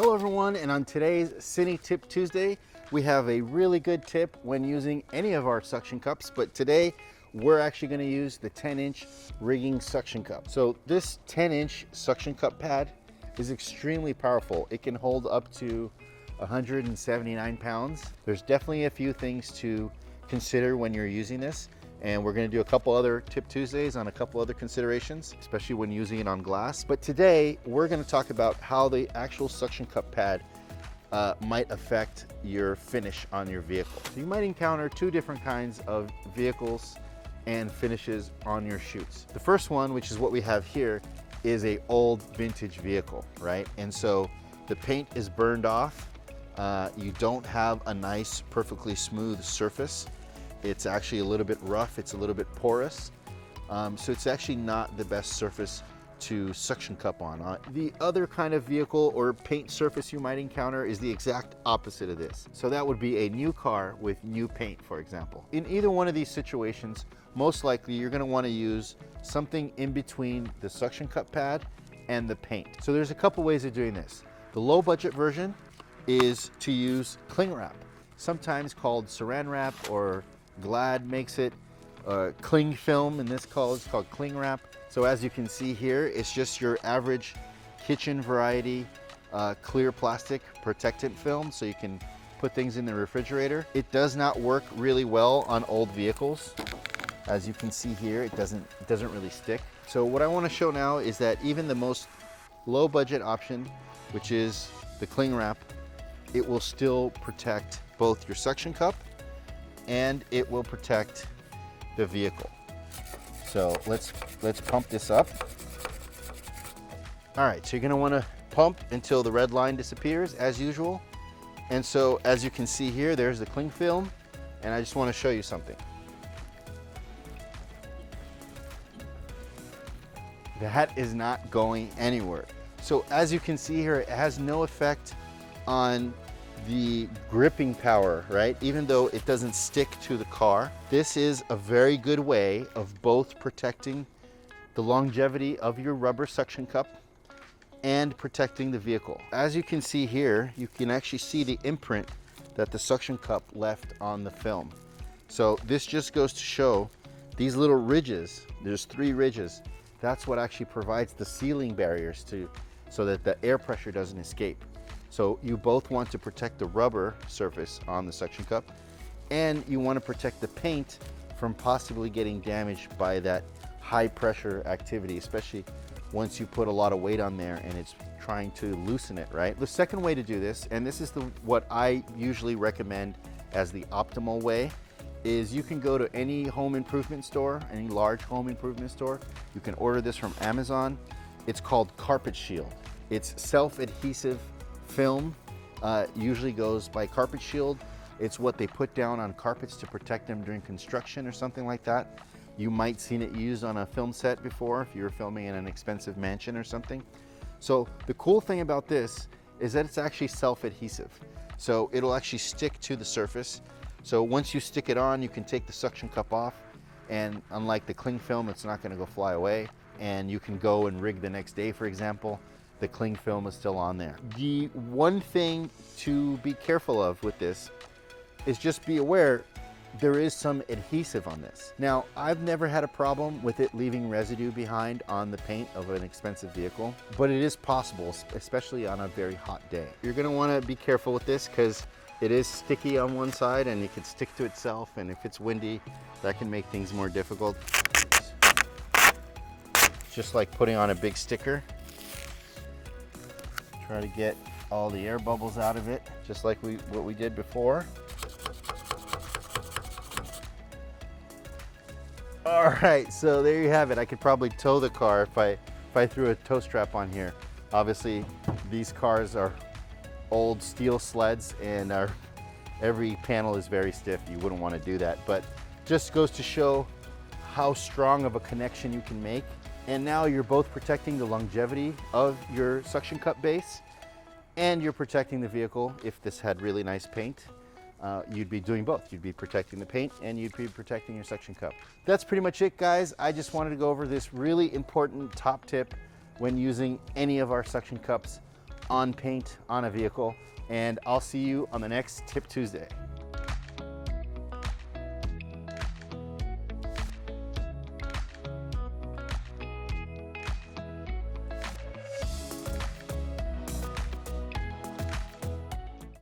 Hello everyone, and on today's Cine Tip Tuesday, we have a really good tip when using any of our suction cups, but today we're actually going to use the 10-inch rigging suction cup. So this 10-inch suction cup pad is extremely powerful. It can hold up to 179 pounds. There's definitely a few things to consider when you're using this, and we're going to do a couple other Tip Tuesdays on a couple other considerations, especially when using it on glass. But today we're going to talk about how the actual suction cup pad might affect your finish on your vehicle. So you might encounter two different kinds of vehicles and finishes on your shoots. The first one, which is what we have here, is a old vintage vehicle, right? And so the paint is burned off. You don't have a nice, perfectly smooth surface. It's actually a little bit rough, it's a little bit porous. So it's actually not the best surface to suction cup on. The other kind of vehicle or paint surface you might encounter is the exact opposite of this. So that would be a new car with new paint, for example. In either one of these situations, most likely you're gonna wanna use something in between the suction cup pad and the paint. So there's a couple ways of doing this. The low budget version is to use cling wrap, sometimes called saran wrap, or Glad makes it cling film, and this is called cling wrap. So as you can see here, it's just your average kitchen variety clear plastic protectant film, so you can put things in the refrigerator. It does not work really well on old vehicles. As you can see here, it doesn't really stick. So what I want to show now is that even the most low budget option, which is the cling wrap, it will still protect both your suction cup and it will protect the vehicle. So let's pump this up. All right, so you're gonna wanna pump until the red line disappears as usual. And so as you can see here, there's the cling film, and I just wanna show you something. That is not going anywhere. So as you can see here, it has no effect on the gripping power, right? Even though it doesn't stick to the car. This is a very good way of both protecting the longevity of your rubber suction cup and protecting the vehicle. As you can see here, you can actually see the imprint that the suction cup left on the film. So this just goes to show these little ridges, there's 3 ridges, that's what actually provides the sealing barriers so that the air pressure doesn't escape. So you both want to protect the rubber surface on the suction cup, and you want to protect the paint from possibly getting damaged by that high pressure activity, especially once you put a lot of weight on there and it's trying to loosen it, right? The second way to do this, and this is what I usually recommend as the optimal way, is you can go to any home improvement store, any large home improvement store. You can order this from Amazon. It's called Carpet Shield. It's self-adhesive film, usually goes by Carpet Shield. It's what they put down on carpets to protect them during construction or something like that. You might seen it used on a film set before if you were filming in an expensive mansion or something. So the cool thing about this is that it's actually self-adhesive. So it'll actually stick to the surface. So once you stick it on, you can take the suction cup off, and unlike the cling film, it's not going to go fly away, and you can go and rig the next day, for example. The cling film is still on there. The one thing to be careful of with this is just be aware there is some adhesive on this. Now, I've never had a problem with it leaving residue behind on the paint of an expensive vehicle, but it is possible, especially on a very hot day. You're gonna wanna be careful with this because it is sticky on one side and it can stick to itself, and if it's windy, that can make things more difficult. Just like putting on a big sticker. Try to get all the air bubbles out of it, just like what we did before. All right, so there you have it. I could probably tow the car if I threw a tow strap on here. Obviously, these cars are old steel sleds, and every panel is very stiff. You wouldn't want to do that, but just goes to show how strong of a connection you can make. And now you're both protecting the longevity of your suction cup base, and you're protecting the vehicle. If this had really nice paint, you'd be doing both. You'd be protecting the paint and you'd be protecting your suction cup. That's pretty much it, guys. I just wanted to go over this really important top tip when using any of our suction cups on paint on a vehicle, and I'll see you on the next Tip Tuesday.